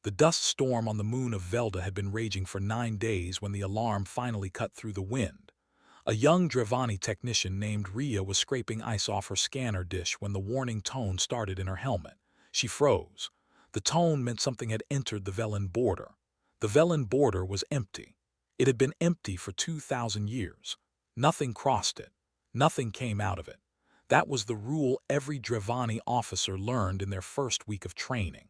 The dust storm on the moon of Velda had been raging for 9 days when the alarm finally cut through the wind. A young Dravani technician named Ria was scraping ice off her scanner dish when the warning tone started in her helmet. She froze. The tone meant something had entered the Velen border. The Velen border was empty. It had been empty for 2,000 years. Nothing crossed it. Nothing came out of it. That was the rule every Dravani officer learned in their first week of training.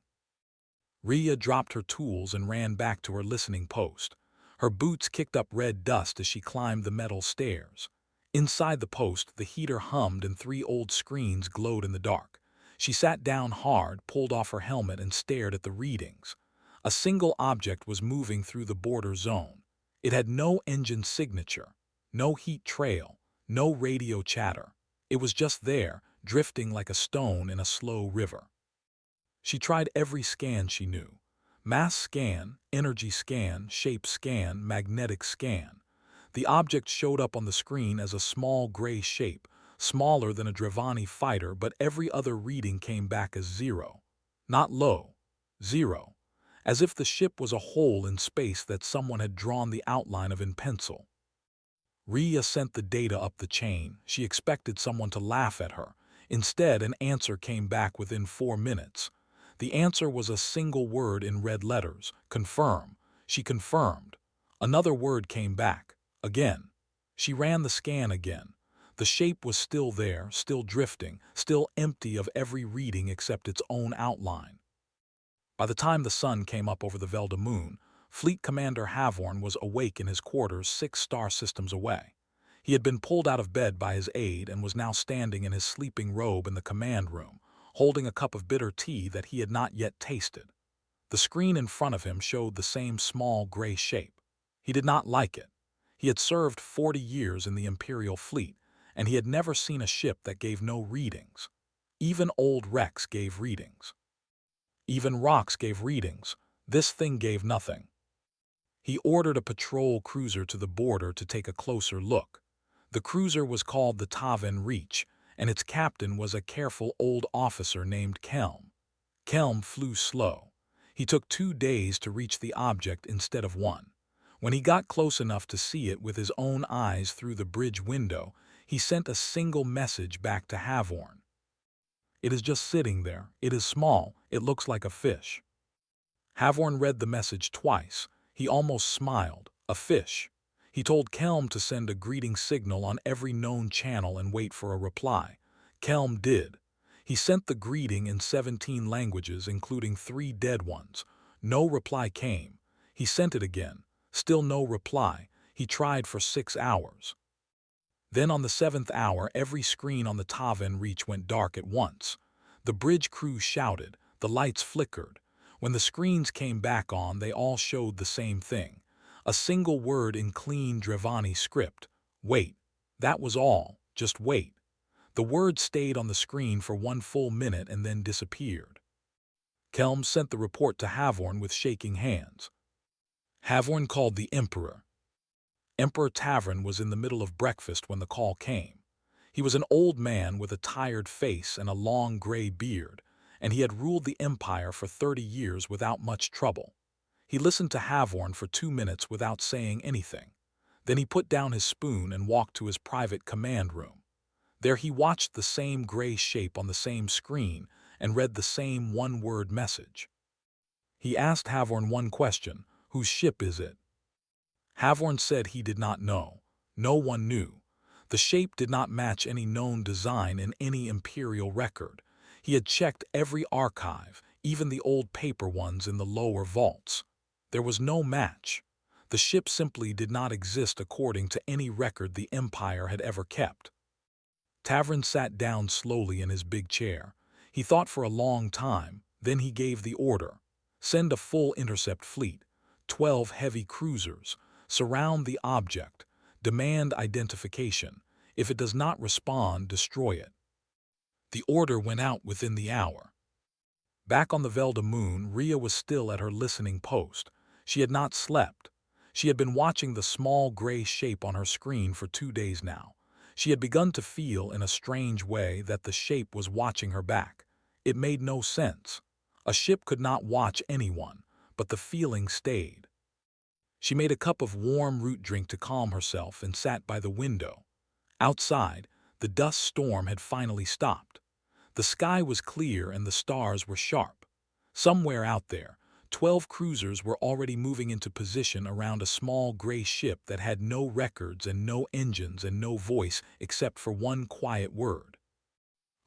Ria dropped her tools and ran back to her listening post. Her boots kicked up red dust as she climbed the metal stairs. Inside the post, the heater hummed and 3 old screens glowed in the dark. She sat down hard, pulled off her helmet, and stared at the readings. A single object was moving through the border zone. It had no engine signature, no heat trail, no radio chatter. It was just there, drifting like a stone in a slow river. She tried every scan she knew. Mass scan, energy scan, shape scan, magnetic scan. The object showed up on the screen as a small gray shape, smaller than a Dravani fighter, but every other reading came back as 0. Not low, 0. As if the ship was a hole in space that someone had drawn the outline of in pencil. Ria sent the data up the chain. She expected someone to laugh at her. Instead, an answer came back within 4 minutes. The answer was a single word in red letters, confirm. She confirmed. Another word came back, again. She ran the scan again. The shape was still there, still drifting, still empty of every reading except its own outline. By the time the sun came up over the Velda moon, Fleet Commander Havorn was awake in his quarters 6 star systems away. He had been pulled out of bed by his aide and was now standing in his sleeping robe in the command room, holding a cup of bitter tea that he had not yet tasted. The screen in front of him showed the same small gray shape. He did not like it. He had served 40 years in the Imperial fleet, and he had never seen a ship that gave no readings. Even old wrecks gave readings. Even rocks gave readings. This thing gave nothing. He ordered a patrol cruiser to the border to take a closer look. The cruiser was called the Taven Reach, and its captain was a careful old officer named Kelm. Kelm flew slow. He took 2 days to reach the object instead of 1. When he got close enough to see it with his own eyes through the bridge window, he sent a single message back to Havorn. It is just sitting there. It is small. It looks like a fish. Havorn read the message twice. He almost smiled. A fish. He told Kelm to send a greeting signal on every known channel and wait for a reply. Kelm did. He sent the greeting in 17 languages, including 3 dead ones. No reply came. He sent it again. Still no reply. He tried for 6 hours. Then on the 7th hour, every screen on the Taven Reach went dark at once. The bridge crew shouted. The lights flickered. When the screens came back on, they all showed the same thing. A single word in clean Dravani script. Wait. That was all. Just wait. The word stayed on the screen for 1 full minute and then disappeared. Kelm sent the report to Havorn with shaking hands. Havorn called the Emperor. Emperor Tavern was in the middle of breakfast when the call came. He was an old man with a tired face and a long gray beard, and he had ruled the empire for 30 years without much trouble. He listened to Havorn for 2 minutes without saying anything. Then he put down his spoon and walked to his private command room. There he watched the same gray shape on the same screen and read the same one-word message. He asked Havorn one question: whose ship is it? Havorn said he did not know. No one knew. The shape did not match any known design in any Imperial record. He had checked every archive, even the old paper ones in the lower vaults. There was no match. The ship simply did not exist according to any record the Empire had ever kept. Tavern sat down slowly in his big chair. He thought for a long time, then he gave the order. Send a full intercept fleet, 12 heavy cruisers, surround the object, demand identification. If it does not respond, destroy it. The order went out within the hour. Back on the Velda moon, Ria was still at her listening post. She had not slept. She had been watching the small gray shape on her screen for 2 days now. She had begun to feel in a strange way that the shape was watching her back. It made no sense. A ship could not watch anyone, but the feeling stayed. She made a cup of warm root drink to calm herself and sat by the window. Outside, the dust storm had finally stopped. The sky was clear and the stars were sharp. Somewhere out there, 12 cruisers were already moving into position around a small gray ship that had no records and no engines and no voice except for one quiet word.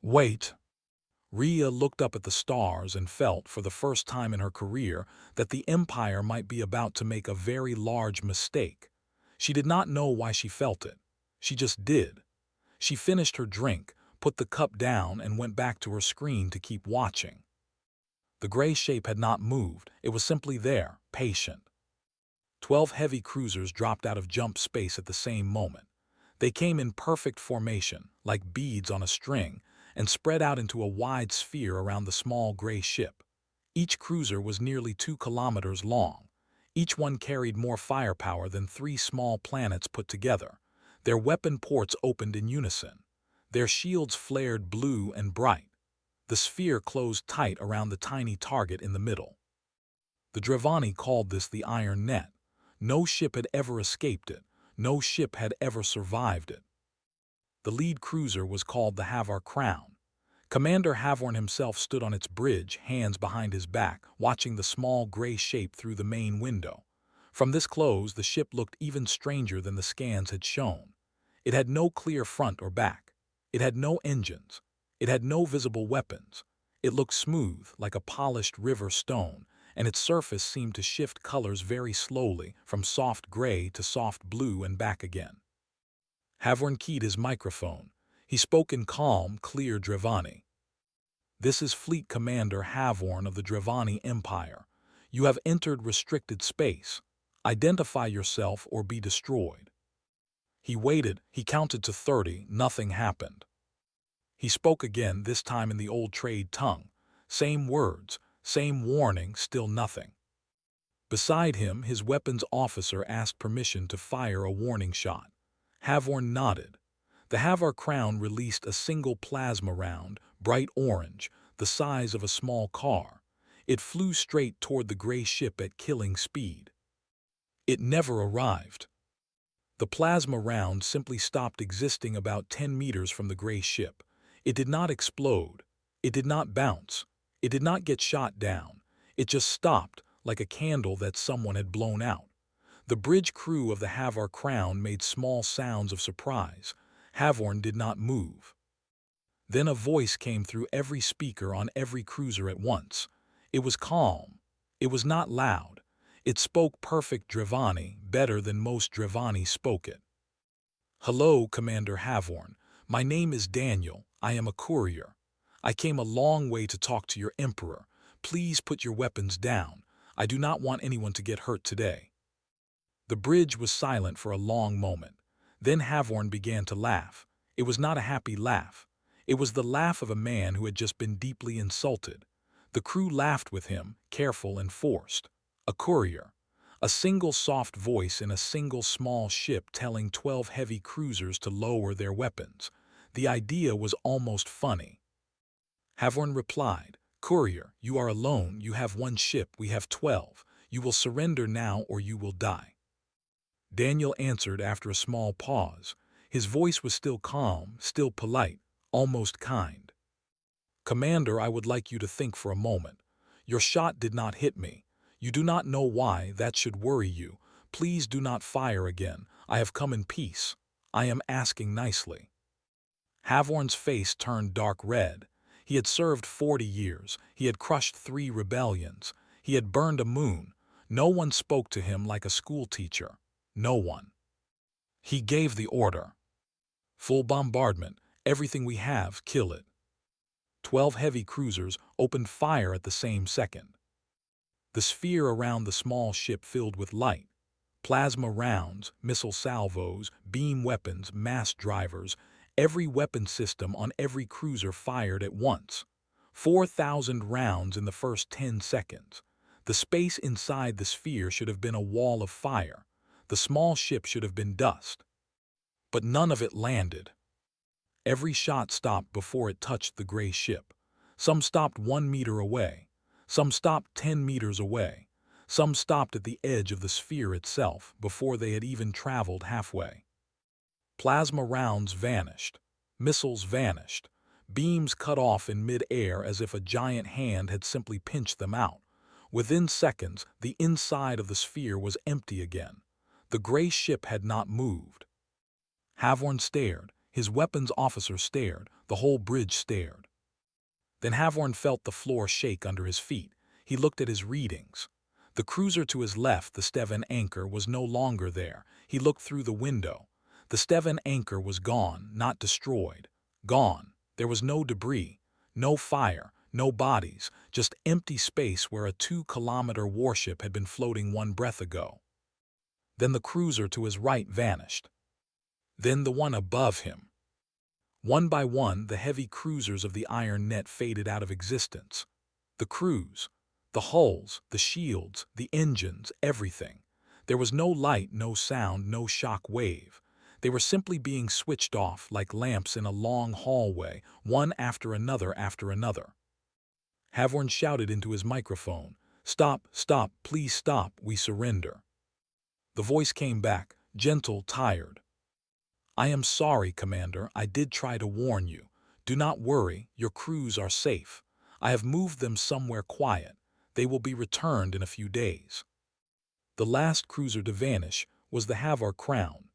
Wait. Rhea looked up at the stars and felt, for the first time in her career, that the Empire might be about to make a very large mistake. She did not know why she felt it. She just did. She finished her drink, put the cup down, and went back to her screen to keep watching. The gray shape had not moved. It was simply there, patient. 12 heavy cruisers dropped out of jump space at the same moment. They came in perfect formation, like beads on a string, and spread out into a wide sphere around the small gray ship. Each cruiser was nearly 2 kilometers long. Each one carried more firepower than 3 small planets put together. Their weapon ports opened in unison. Their shields flared blue and bright. The sphere closed tight around the tiny target in the middle. The Dravani called this the Iron Net. No ship had ever escaped it. No ship had ever survived it. The lead cruiser was called the Havar Crown. Commander Havorn himself stood on its bridge, hands behind his back, watching the small gray shape through the main window. From this close, the ship looked even stranger than the scans had shown. It had no clear front or back. It had no engines. It had no visible weapons. It looked smooth, like a polished river stone, and its surface seemed to shift colors very slowly, from soft gray to soft blue and back again. Havorn keyed his microphone. He spoke in calm, clear Dravani. "This is Fleet Commander Havorn of the Dravani Empire. You have entered restricted space. Identify yourself or be destroyed." He waited. He counted to 30. Nothing happened. He spoke again, this time in the old trade tongue. Same words, same warning, still nothing. Beside him, his weapons officer asked permission to fire a warning shot. Havorn nodded. The Havar Crown released a single plasma round, bright orange, the size of a small car. It flew straight toward the gray ship at killing speed. It never arrived. The plasma round simply stopped existing about 10 meters from the gray ship. It did not explode. It did not bounce. It did not get shot down. It just stopped, like a candle that someone had blown out. The bridge crew of the Havar Crown made small sounds of surprise. Havorn did not move. Then a voice came through every speaker on every cruiser at once. It was calm. It was not loud. It spoke perfect Dravani, better than most Dravani spoke it. "Hello, Commander Havorn. My name is Daniel. I am a courier. I came a long way to talk to your Emperor. Please put your weapons down. I do not want anyone to get hurt today." The bridge was silent for a long moment. Then Havorn began to laugh. It was not a happy laugh. It was the laugh of a man who had just been deeply insulted. The crew laughed with him, careful and forced. A courier. A single soft voice in a single small ship telling 12 heavy cruisers to lower their weapons. The idea was almost funny. Havorn replied, "Courier, you are alone. You have one ship. We have 12. You will surrender now or you will die." Daniel answered after a small pause. His voice was still calm, still polite, almost kind. "Commander, I would like you to think for a moment. Your shot did not hit me. You do not know why. That should worry you. Please do not fire again. I have come in peace. I am asking nicely." Havorn's face turned dark red. He had served 40 years. He had crushed 3 rebellions. He had burned a moon. No one spoke to him like a schoolteacher. No one. He gave the order. "Full bombardment. Everything we have, kill it." 12 heavy cruisers opened fire at the same second. The sphere around the small ship filled with light. Plasma rounds, missile salvos, beam weapons, mass drivers, every weapon system on every cruiser fired at once. 4,000 rounds in the first 10 seconds. The space inside the sphere should have been a wall of fire. The small ship should have been dust. But none of it landed. Every shot stopped before it touched the gray ship. Some stopped 1 meter away. Some stopped 10 meters away. Some stopped at the edge of the sphere itself before they had even traveled halfway. Plasma rounds vanished. Missiles vanished. Beams cut off in mid-air as if a giant hand had simply pinched them out. Within seconds, the inside of the sphere was empty again. The gray ship had not moved. Havorn stared. His weapons officer stared. The whole bridge stared. Then Havorn felt the floor shake under his feet. He looked at his readings. The cruiser to his left, the Steven anchor, was no longer there. He looked through the window. The Steven anchor was gone, not destroyed. Gone. There was no debris, no fire, no bodies, just empty space where a 2-kilometer warship had been floating one breath ago. Then the cruiser to his right vanished. Then the one above him. One by one, the heavy cruisers of the Iron Net faded out of existence. The crews, the hulls, the shields, the engines, everything. There was no light, no sound, no shock wave. They were simply being switched off like lamps in a long hallway, one after another after another. Havorn shouted into his microphone, "Stop, stop, please stop, we surrender." The voice came back, gentle, tired. "I am sorry, Commander, I did try to warn you. Do not worry, your crews are safe. I have moved them somewhere quiet. They will be returned in a few days." The last cruiser to vanish was the Havar Crown.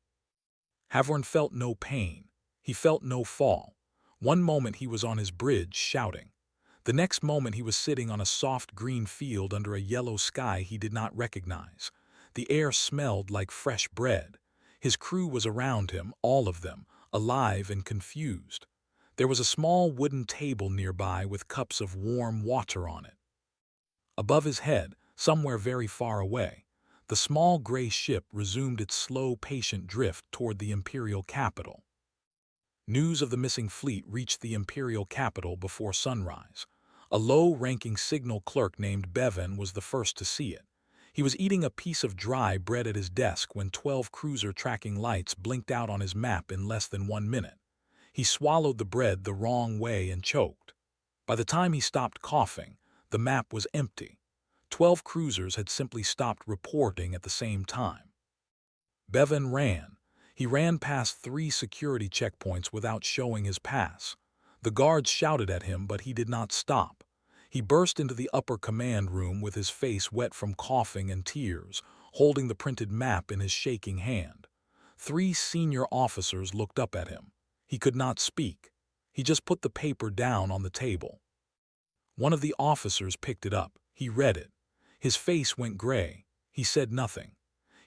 Havorn felt no pain. He felt no fall. One moment he was on his bridge, shouting. The next moment he was sitting on a soft green field under a yellow sky he did not recognize. The air smelled like fresh bread. His crew was around him, all of them, alive and confused. There was a small wooden table nearby with cups of warm water on it. Above his head, somewhere very far away, the small gray ship resumed its slow, patient drift toward the Imperial capital. News of the missing fleet reached the Imperial capital before sunrise. A low-ranking signal clerk named Bevan was the first to see it. He was eating a piece of dry bread at his desk when 12 cruiser tracking lights blinked out on his map in less than 1 minute. He swallowed the bread the wrong way and choked. By the time he stopped coughing, the map was empty. 12 cruisers had simply stopped reporting at the same time. Bevan ran. He ran past 3 security checkpoints without showing his pass. The guards shouted at him, but he did not stop. He burst into the upper command room with his face wet from coughing and tears, holding the printed map in his shaking hand. 3 senior officers looked up at him. He could not speak. He just put the paper down on the table. One of the officers picked it up. He read it. His face went gray. He said nothing.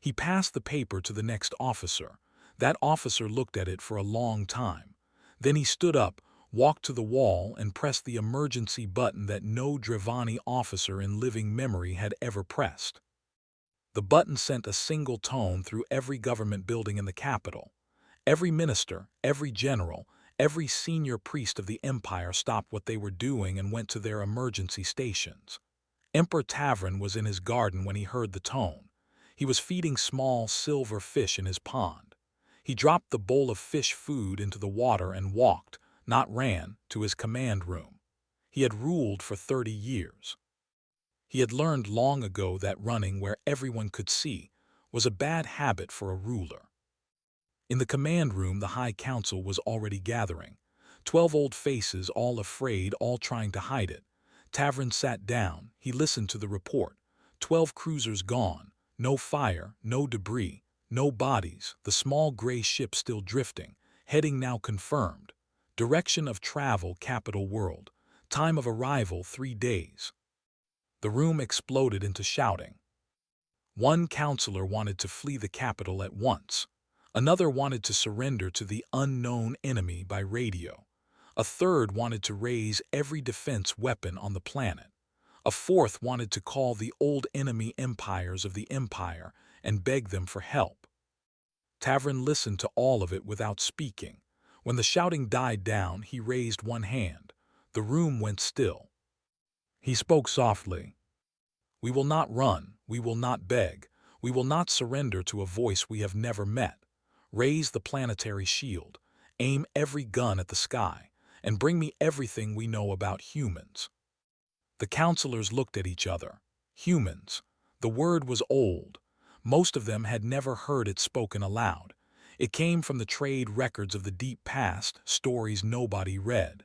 He passed the paper to the next officer. That officer looked at it for a long time. Then he stood up, walked to the wall, and pressed the emergency button that no Drevani officer in living memory had ever pressed. The button sent a single tone through every government building in the capital. Every minister, every general, every senior priest of the empire stopped what they were doing and went to their emergency stations. Emperor Tavern was in his garden when he heard the tone. He was feeding small silver fish in his pond. He dropped the bowl of fish food into the water and walked, not ran, to his command room. He had ruled for 30 years. He had learned long ago that running where everyone could see was a bad habit for a ruler. In the command room, the High Council was already gathering. 12 old faces, all afraid, all trying to hide it. Tavern sat down. He listened to the report. 12 cruisers gone. No fire, no debris, no bodies. The small gray ship still drifting. Heading now confirmed. Direction of travel, capital world. Time of arrival, 3 days. The room exploded into shouting. One counselor wanted to flee the capital at once. Another wanted to surrender to the unknown enemy by radio. A third wanted to raise every defense weapon on the planet. A fourth wanted to call the old enemy empires of the empire and beg them for help. Tavern listened to all of it without speaking. When the shouting died down, he raised one hand. The room went still. He spoke softly. "We will not run. We will not beg. We will not surrender to a voice we have never met. Raise the planetary shield. Aim every gun at the sky. And bring me everything we know about humans." The counselors looked at each other. Humans. The word was old. Most of them had never heard it spoken aloud. It came from the trade records of the deep past, stories nobody read.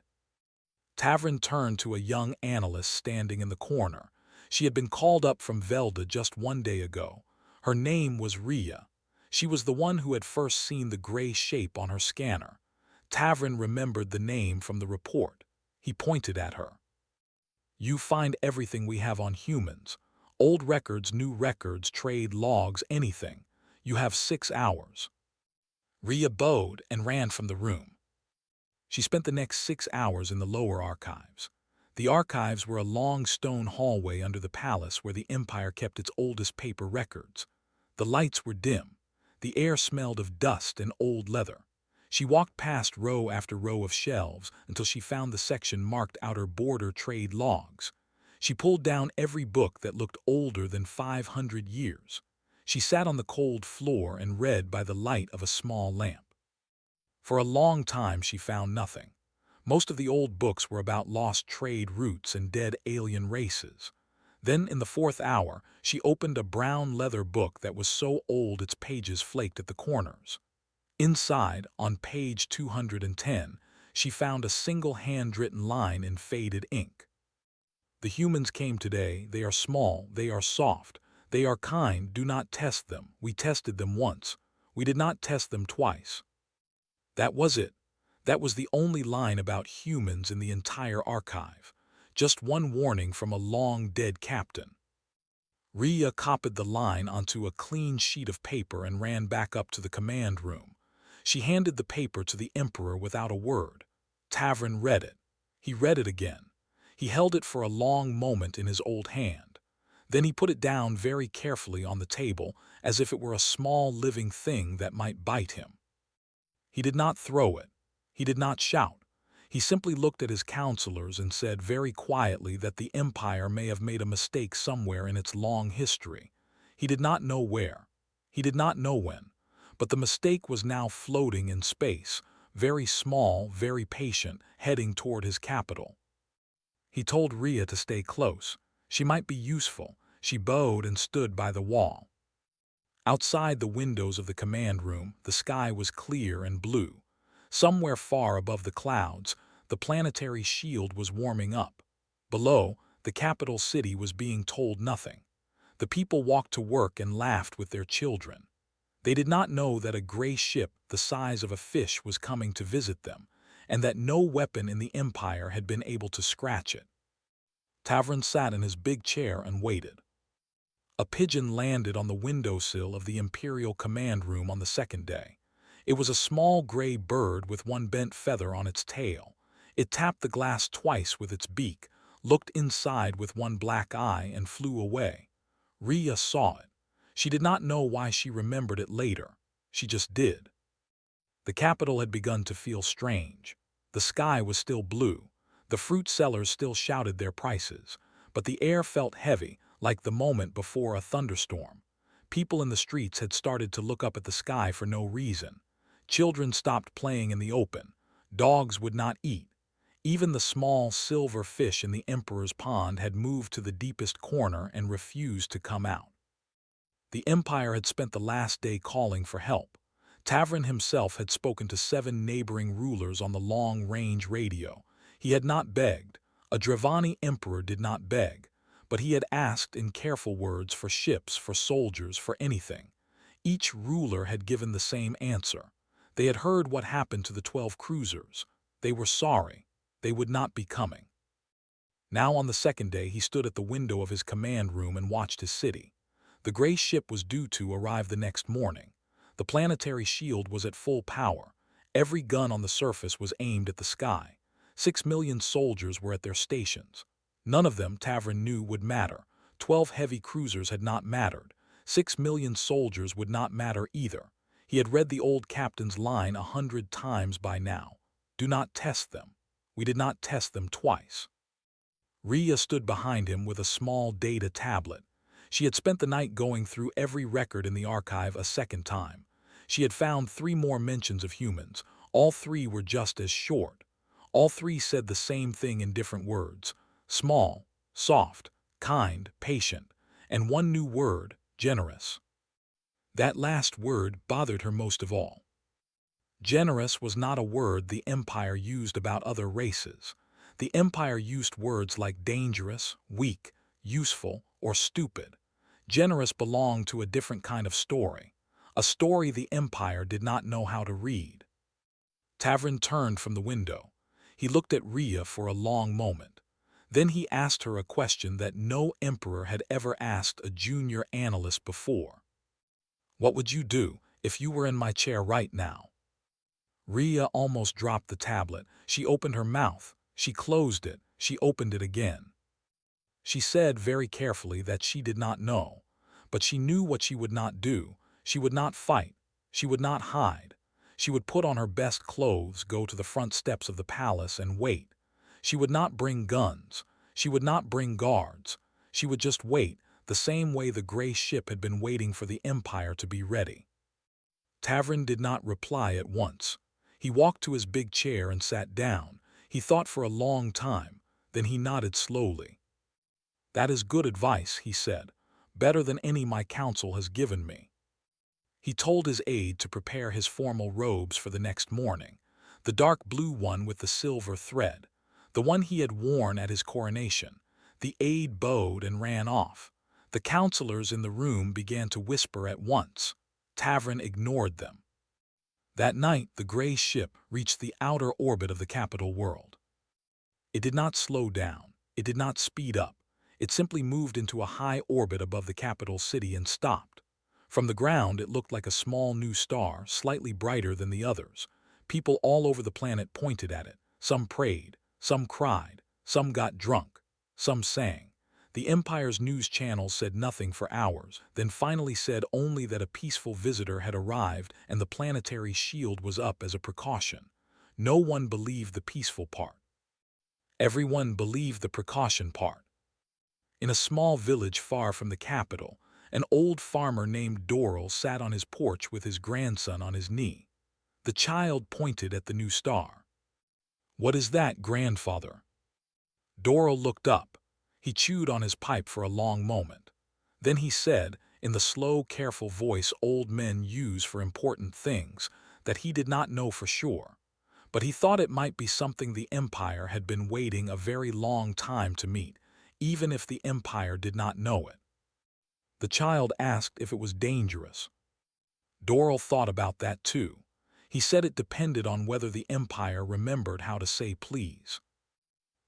Tavern turned to a young analyst standing in the corner. She had been called up from Velda just one day ago. Her name was Rhea. She was the one who had first seen the gray shape on her scanner. Tavern remembered the name from the report. He pointed at her. You find everything we have on humans. Old records, new records, trade logs, anything. You have 6 hours. Rhea bowed and ran from the room. She spent the next 6 hours in the lower archives. The archives were a long stone hallway under the palace where the Empire kept its oldest paper records. The lights were dim. The air smelled of dust and old leather. She walked past row after row of shelves until she found the section marked outer border trade logs. She pulled down every book that looked older than 500 years. She sat on the cold floor and read by the light of a small lamp. For a long time she found nothing. Most of the old books were about lost trade routes and dead alien races. Then, in the 4th hour, she opened a brown leather book that was so old its pages flaked at the corners. Inside, on page 210, she found a single handwritten line in faded ink. The humans came today. They are small. They are soft. They are kind. Do not test them. We tested them once. We did not test them twice. That was it. That was the only line about humans in the entire archive. Just one warning from a long-dead captain. Rhea copied the line onto a clean sheet of paper and ran back up to the command room. She handed the paper to the Emperor without a word. Tavern read it. He read it again. He held it for a long moment in his old hand. Then he put it down very carefully on the table, as if it were a small living thing that might bite him. He did not throw it. He did not shout. He simply looked at his counselors and said very quietly that the Empire may have made a mistake somewhere in its long history. He did not know where. He did not know when. But the mistake was now floating in space, very small, very patient, heading toward his capital. He told Rhea to stay close. She might be useful. She bowed and stood by the wall. Outside the windows of the command room, the sky was clear and blue. Somewhere far above the clouds, the planetary shield was warming up. Below, the capital city was being told nothing. The people walked to work and laughed with their children. They did not know that a gray ship the size of a fish was coming to visit them, and that no weapon in the Empire had been able to scratch it. Tavern sat in his big chair and waited. A pigeon landed on the windowsill of the Imperial command room on the 2nd day. It was a small gray bird with one bent feather on its tail. It tapped the glass twice with its beak, looked inside with one black eye, and flew away. Rhea saw it. She did not know why she remembered it later. She just did. The capital had begun to feel strange. The sky was still blue. The fruit sellers still shouted their prices. But the air felt heavy, like the moment before a thunderstorm. People in the streets had started to look up at the sky for no reason. Children stopped playing in the open. Dogs would not eat. Even the small silver fish in the Emperor's pond had moved to the deepest corner and refused to come out. The Empire had spent the last day calling for help. Tavern himself had spoken to 7 neighboring rulers on the long-range radio. He had not begged. A Dravani emperor did not beg. But he had asked in careful words for ships, for soldiers, for anything. Each ruler had given the same answer. They had heard what happened to the 12 cruisers. They were sorry. They would not be coming. Now on the 2nd day he stood at the window of his command room and watched his city. The gray ship was due to arrive the next morning. The planetary shield was at full power. Every gun on the surface was aimed at the sky. 6 million soldiers were at their stations. None of them, Tavern knew, would matter. 12 heavy cruisers had not mattered. 6 million soldiers would not matter either. He had read the old captain's line 100 times by now. Do not test them. We did not test them twice. Rhea stood behind him with a small data tablet. She had spent the night going through every record in the archive a 2nd time. She had found 3 more mentions of humans. All 3 were just as short. All 3 said the same thing in different words. Small, soft, kind, patient. and one new word, generous. That last word bothered her most of all. Generous was not a word the Empire used about other races. The Empire used words like dangerous, weak, useful, or stupid. Generous belonged to a different kind of story, a story the Empire did not know how to read. Tavrin turned from the window. He looked at Rhea for a long moment. Then he asked her a question that no emperor had ever asked a junior analyst before. What would you do if you were in my chair right now? Rhea almost dropped the tablet. She opened her mouth. She closed it. She opened it again. She said very carefully that she did not know, but she knew what she would not do. She would not fight. She would not hide. She would put on her best clothes, go to the front steps of the palace, and wait. She would not bring guns. She would not bring guards. She would just wait, the same way the gray ship had been waiting for the Empire to be ready. Tavrin did not reply at once. He walked to his big chair and sat down. He thought for a long time. Then he nodded slowly. "That is good advice," he said. "Better than any my council has given me." He told his aide to prepare his formal robes for the next morning, the dark blue one with the silver thread, the one he had worn at his coronation. The aide bowed and ran off. The counselors in the room began to whisper at once. Tavrin ignored them. That night, the gray ship reached the outer orbit of the capital world. It did not slow down. It did not speed up. It simply moved into a high orbit above the capital city and stopped. From the ground, it looked like a small new star, slightly brighter than the others. People all over the planet pointed at it. Some prayed, some cried, some got drunk, some sang. The Empire's news channels said nothing for hours, then finally said only that a peaceful visitor had arrived and the planetary shield was up as a precaution. No one believed the peaceful part. Everyone believed the precaution part. In a small village far from the capital, an old farmer named Doral sat on his porch with his grandson on his knee. The child pointed at the new star. "What is that, grandfather?" Doral looked up. He chewed on his pipe for a long moment. Then he said, in the slow, careful voice old men use for important things, that he did not know for sure. But he thought it might be something the Empire had been waiting a very long time to meet, even if the Empire did not know it. The child asked if it was dangerous. Doral thought about that too. He said it depended on whether the Empire remembered how to say please.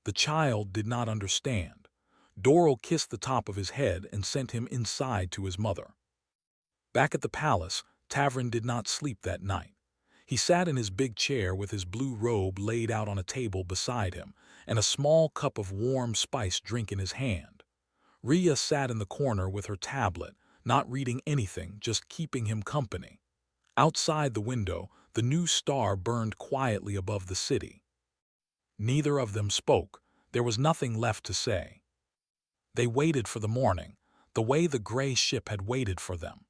The child did not understand. Doral kissed the top of his head and sent him inside to his mother. Back at the palace, Tavrin did not sleep that night. He sat in his big chair with his blue robe laid out on a table beside him and a small cup of warm spiced drink in his hand. Rhea sat in the corner with her tablet, not reading anything, just keeping him company. Outside the window, the new star burned quietly above the city. Neither of them spoke. There was nothing left to say. They waited for the morning, the way the gray ship had waited for them.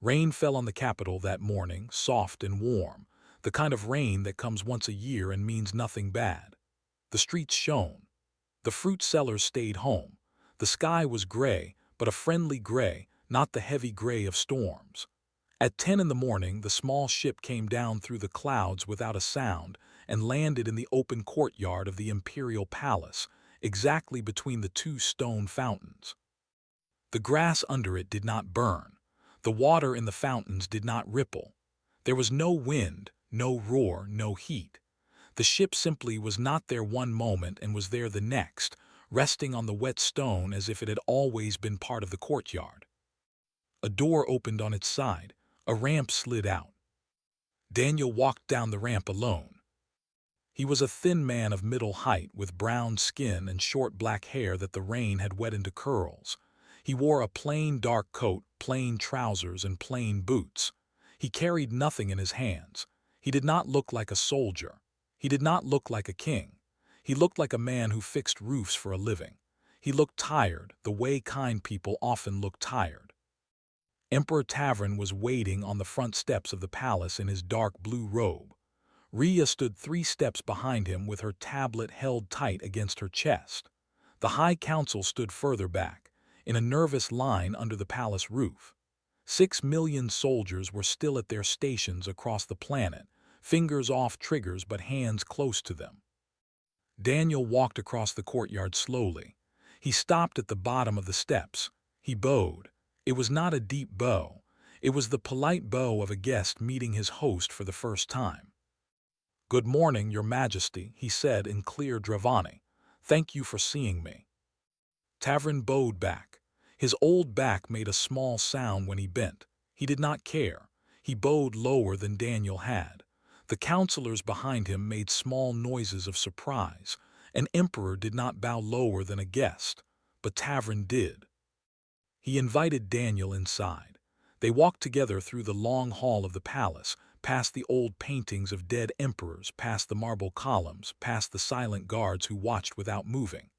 Rain fell on the capital that morning, soft and warm, the kind of rain that comes once a year and means nothing bad. The streets shone. The fruit sellers stayed home. The sky was gray, but a friendly gray, not the heavy gray of storms. At 10 in the morning, the small ship came down through the clouds without a sound and landed in the open courtyard of the Imperial Palace, exactly between the two stone fountains. The grass under it did not burn. The water in the fountains did not ripple. There was no wind, no roar, no heat. The ship simply was not there one moment and was there the next, resting on the wet stone as if it had always been part of the courtyard. A door opened on its side. A ramp slid out. Daniel walked down the ramp alone. He was a thin man of middle height with brown skin and short black hair that the rain had wet into curls. He wore a plain dark coat, plain trousers, and plain boots. He carried nothing in his hands. He did not look like a soldier. He did not look like a king. He looked like a man who fixed roofs for a living. He looked tired, the way kind people often look tired. Emperor Tavrin was waiting on the front steps of the palace in his dark blue robe. Rhea stood 3 steps behind him with her tablet held tight against her chest. The High Council stood further back. in a nervous line under the palace roof. 6 million soldiers were still at their stations across the planet, fingers off triggers but hands close to them. Daniel walked across the courtyard slowly. He stopped at the bottom of the steps. He bowed. It was not a deep bow. It was the polite bow of a guest meeting his host for the first time. "Good morning, Your Majesty," he said in clear Dravani. "Thank you for seeing me." Tavern bowed back. His old back made a small sound when he bent. He did not care. He bowed lower than Daniel had. The counselors behind him made small noises of surprise. An emperor did not bow lower than a guest, but Tavern did. He invited Daniel inside. They walked together through the long hall of the palace, past the old paintings of dead emperors, past the marble columns, past the silent guards who watched without moving.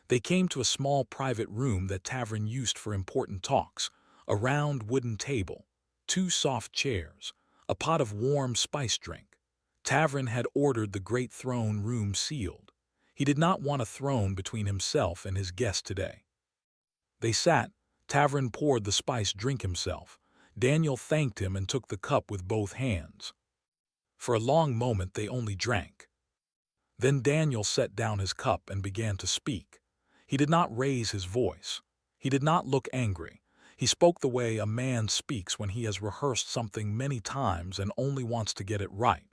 They came to a small private room that Tavern used for important talks, a round wooden table, 2 soft chairs, a pot of warm spice drink. Tavern had ordered the great throne room sealed. He did not want a throne between himself and his guest today. They sat. Tavern poured the spice drink himself. Daniel thanked him and took the cup with both hands. For a long moment they only drank. Then Daniel set down his cup and began to speak. He did not raise his voice. He did not look angry. He spoke the way a man speaks when he has rehearsed something many times and only wants to get it right.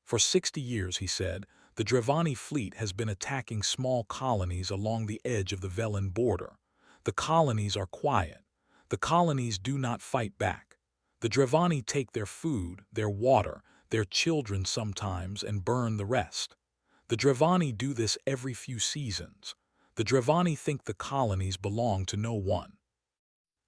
"For 60 years, he said, the Dravani fleet has been attacking small colonies along the edge of the Velen border. The colonies are quiet. The colonies do not fight back. The Dravani take their food, their water, their children sometimes, and burn the rest. The Dravani do this every few seasons. The Dravani think the colonies belong to no one."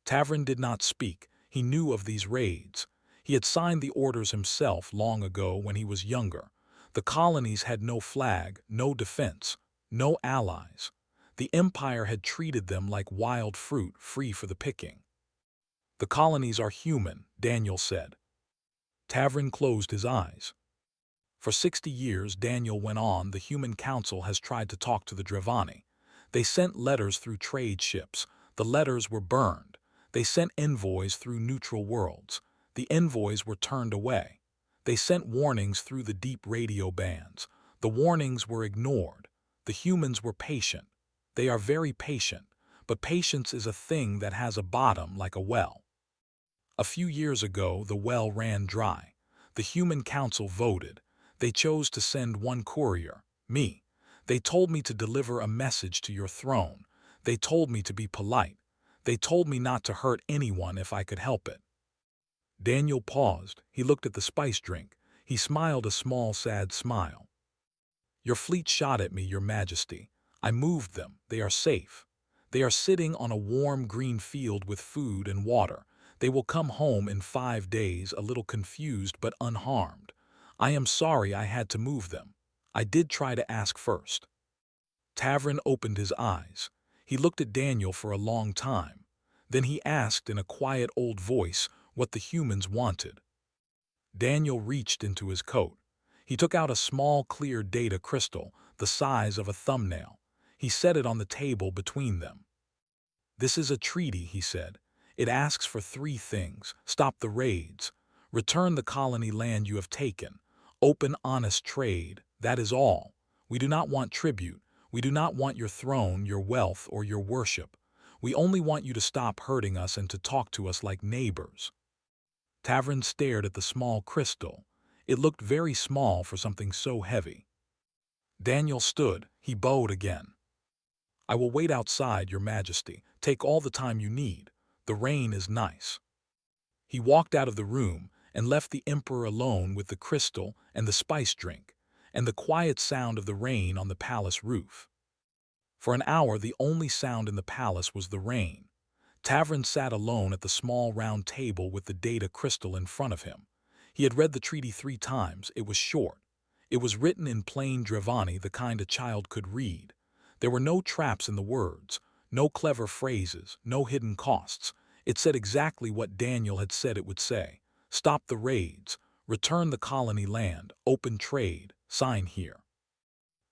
Tavern did not speak. He knew of these raids. He had signed the orders himself long ago when he was younger. The colonies had no flag, no defense, no allies. The Empire had treated them like wild fruit, free for the picking. "The colonies are human," Daniel said. Tavern closed his eyes. "For 60 years," Daniel went on, "the Human Council has tried to talk to the Dravani. They sent letters through trade ships. The letters were burned. They sent envoys through neutral worlds. The envoys were turned away. They sent warnings through the deep radio bands. The warnings were ignored. The humans were patient. They are very patient, but patience is a thing that has a bottom like a well. A few years ago, the well ran dry. The Human Council voted. They chose to send one courier, me. They told me to deliver a message to your throne. They told me to be polite. They told me not to hurt anyone if I could help it." Daniel paused. He looked at the spice drink. He smiled a small, sad smile. "Your fleet shot at me, Your Majesty. I moved them. They are safe. They are sitting on a warm green field with food and water. They will come home in 5 days, a little confused but unharmed. I am sorry I had to move them. I did try to ask first." Tavern opened his eyes. He looked at Daniel for a long time. Then he asked in a quiet old voice what the humans wanted. Daniel reached into his coat. He took out a small clear data crystal, the size of a thumbnail. He set it on the table between them. "This is a treaty," he said. "It asks for 3 things. Stop the raids. Return the colony land you have taken. Open honest trade. That is all. We do not want tribute. We do not want your throne, your wealth, or your worship. We only want you to stop hurting us and to talk to us like neighbors." Tavern stared at the small crystal. It looked very small for something so heavy. Daniel stood. He bowed again. "I will wait outside, Your Majesty. Take all the time you need. The rain is nice." He walked out of the room and left the Emperor alone with the crystal and the spice drink, and the quiet sound of the rain on the palace roof. For an hour the only sound in the palace was the rain. Tavern sat alone at the small round table with the data crystal in front of him. He had read the treaty 3 times. It was short. It was written in plain Dravani, the kind a child could read. There were no traps in the words, no clever phrases, no hidden costs. It said exactly what Daniel had said it would say. Stop the raids. Return the colony land. Open trade. Sign here.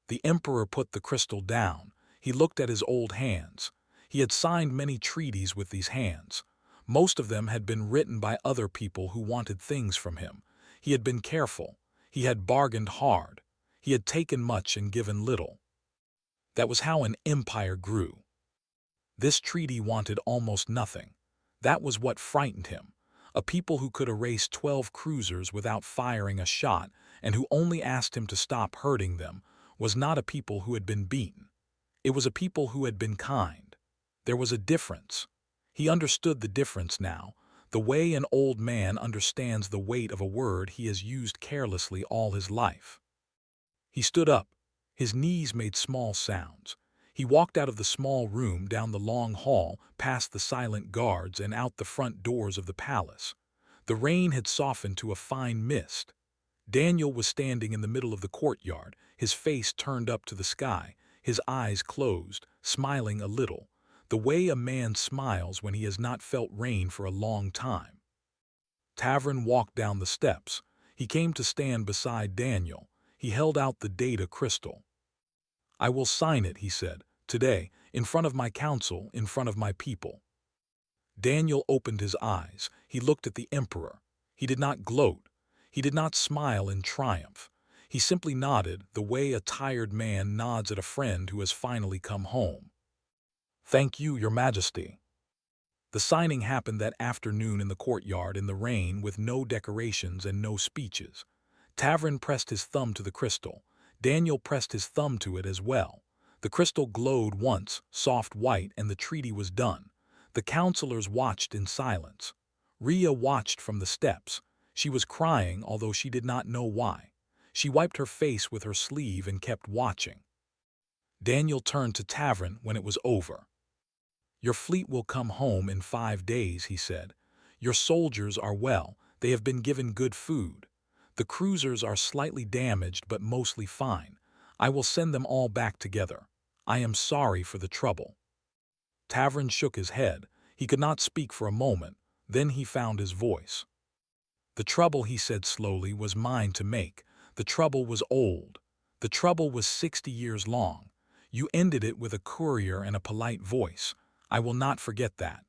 The Emperor put the crystal down. He looked at his old hands. He had signed many treaties with these hands. Most of them had been written by other people who wanted things from him. He had been careful. He had bargained hard. He had taken much and given little. That was how an empire grew. This treaty wanted almost nothing. That was what frightened him. A people who could erase 12 cruisers without firing a shot and who only asked him to stop hurting them was not a people who had been beaten. It was a people who had been kind. There was a difference. He understood the difference now, the way an old man understands the weight of a word he has used carelessly all his life. He stood up. His knees made small sounds. He walked out of the small room, down the long hall, past the silent guards, and out the front doors of the palace. The rain had softened to a fine mist. Daniel was standing in the middle of the courtyard, his face turned up to the sky, his eyes closed, smiling a little, the way a man smiles when he has not felt rain for a long time. Tavern walked down the steps. He came to stand beside Daniel. He held out the data crystal. "I will sign it," he said, "today, in front of my council, in front of my people." Daniel opened his eyes. He looked at the emperor. He did not gloat. He did not smile in triumph. He simply nodded, the way a tired man nods at a friend who has finally come home. "Thank you, Your Majesty." The signing happened that afternoon in the courtyard in the rain with no decorations and no speeches. Tavern pressed his thumb to the crystal. Daniel pressed his thumb to it as well. The crystal glowed once, soft white, and the treaty was done. The counselors watched in silence. Rhea watched from the steps. She was crying, although she did not know why. She wiped her face with her sleeve and kept watching. Daniel turned to Tavern when it was over. "Your fleet will come home in 5 days," he said. "Your soldiers are well. They have been given good food. The cruisers are slightly damaged but mostly fine. I will send them all back together. I am sorry for the trouble." Tavern shook his head. He could not speak for a moment. Then he found his voice. "The trouble," he said slowly, "was mine to make. The trouble was old. The trouble was 60 years long. You ended it with a courier and a polite voice. I will not forget that."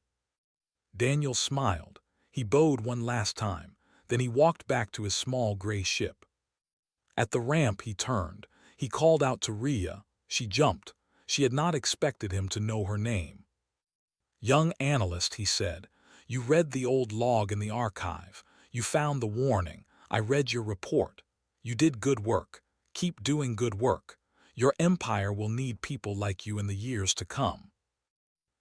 Daniel smiled. He bowed one last time. Then he walked back to his small gray ship. At the ramp he turned. He called out to Rhea. She jumped. She had not expected him to know her name. "Young analyst," he said, "you read the old log in the archive. You found the warning. I read your report. You did good work. Keep doing good work. Your empire will need people like you in the years to come."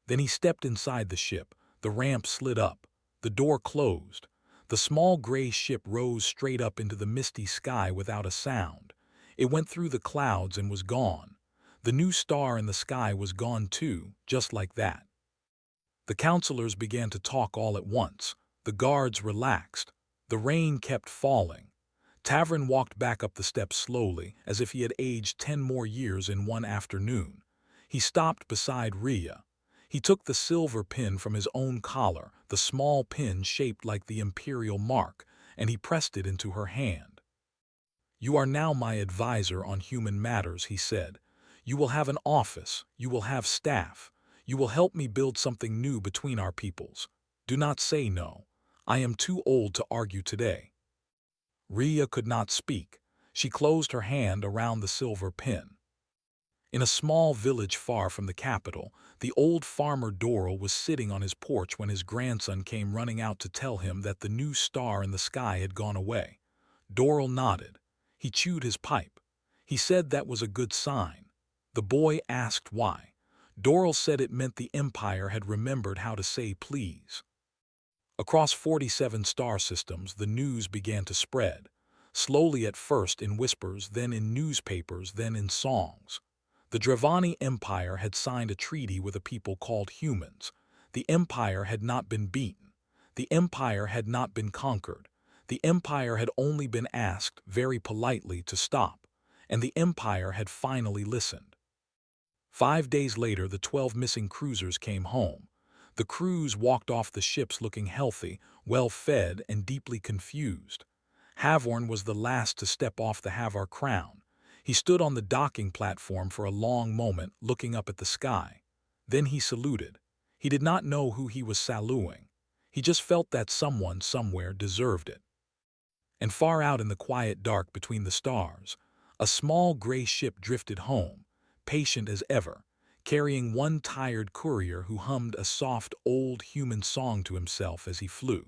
Then he stepped inside the ship. The ramp slid up. The door closed. The small gray ship rose straight up into the misty sky without a sound. It went through the clouds and was gone. The new star in the sky was gone too, just like that. The counselors began to talk all at once. The guards relaxed. The rain kept falling. Tavern walked back up the steps slowly, as if he had aged 10 more years in one afternoon. He stopped beside Rhea. He took the silver pin from his own collar, the small pin shaped like the Imperial mark, and he pressed it into her hand. "You are now my advisor on human matters," he said. "You will have an office. You will have staff. You will help me build something new between our peoples. Do not say no. I am too old to argue today." Rhea could not speak. She closed her hand around the silver pin. In a small village far from the capital, the old farmer Doral was sitting on his porch when his grandson came running out to tell him that the new star in the sky had gone away. Doral nodded. He chewed his pipe. He said that was a good sign. The boy asked why. Doral said it meant the Empire had remembered how to say please. Across 47 star systems, the news began to spread. Slowly at first in whispers, then in newspapers, then in songs. The Dravani Empire had signed a treaty with a people called humans. The Empire had not been beaten. The Empire had not been conquered. The Empire had only been asked, very politely, to stop. And the Empire had finally listened. 5 days later, the 12 missing cruisers came home. The crews walked off the ships looking healthy, well-fed, and deeply confused. Havorn was the last to step off the Havar crown. He stood on the docking platform for a long moment, looking up at the sky. Then he saluted. He did not know who he was saluting. He just felt that someone somewhere deserved it. And far out in the quiet dark between the stars, a small gray ship drifted home, patient as ever, carrying one tired courier who hummed a soft old human song to himself as he flew.